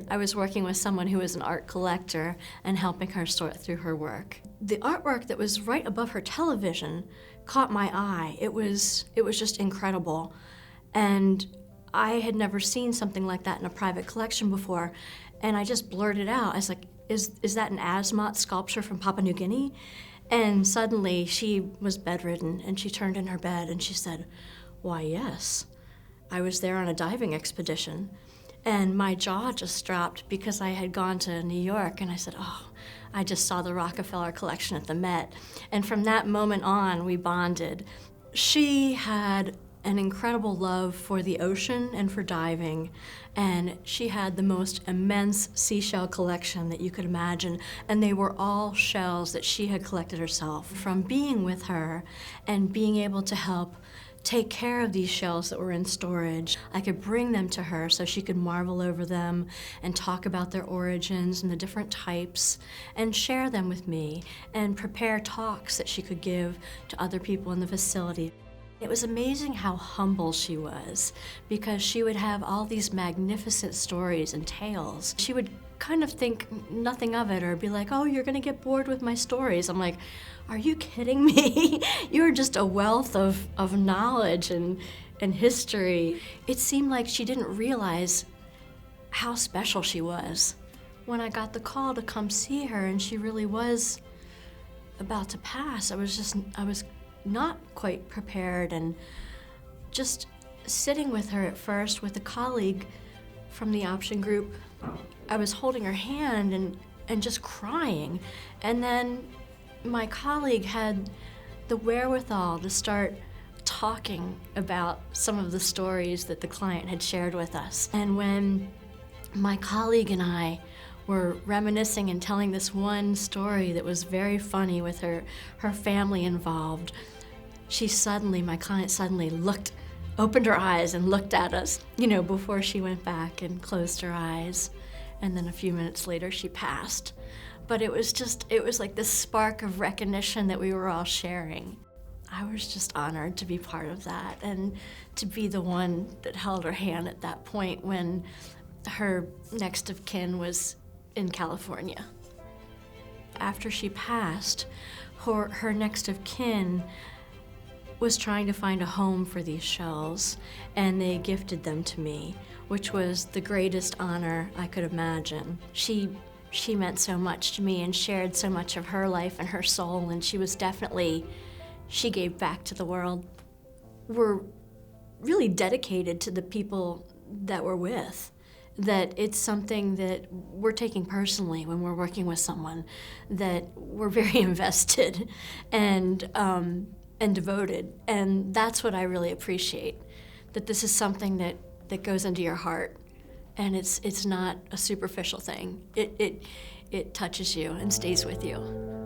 I was working with someone who was an art collector and helping her sort through her work. The artwork that was right above her television caught my eye. It was just incredible. And I had never seen something like that in a private collection before. And I just blurted out, I was like, is that an Asmat sculpture from Papua New Guinea? And suddenly she was bedridden and she turned in her bed and she said, why, yes. I was there on a diving expedition. And my jaw just dropped because I had gone to New York and I said, oh, I just saw the Rockefeller collection at the Met. And from that moment on, we bonded. She had an incredible love for the ocean and for diving, and she had the most immense seashell collection that you could imagine, and they were all shells that she had collected herself. From being with her and being able to help take care of these shells that were in storage, I could bring them to her so she could marvel over them and talk about their origins and the different types and share them with me and prepare talks that she could give to other people in the facility. It was amazing how humble she was, because she would have all these magnificent stories and tales. She would kind of think nothing of it or be like, oh, you're gonna get bored with my stories. I'm like, are you kidding me? You're just a wealth of knowledge and history. It seemed like she didn't realize how special she was. When I got the call to come see her and she really was about to pass, I was not quite prepared, and just sitting with her at first with a colleague from the option group, I was holding her hand and just crying. And then my colleague had the wherewithal to start talking about some of the stories that the client had shared with us. And when my colleague and I were reminiscing and telling this one story that was very funny with her family involved, my client suddenly opened her eyes and looked at us, before she went back and closed her eyes. And then a few minutes later, she passed. But it was like this spark of recognition that we were all sharing. I was just honored to be part of that and to be the one that held her hand at that point when her next of kin was in California. After she passed, her next of kin was trying to find a home for these shells, and they gifted them to me, which was the greatest honor I could imagine. She meant so much to me and shared so much of her life and her soul, and she gave back to the world. We're really dedicated to the people that we're with, that it's something that we're taking personally when we're working with someone, that we're very invested and devoted. And that's what I really appreciate, that this is something that goes into your heart, and it's not a superficial thing. It touches you and stays with you.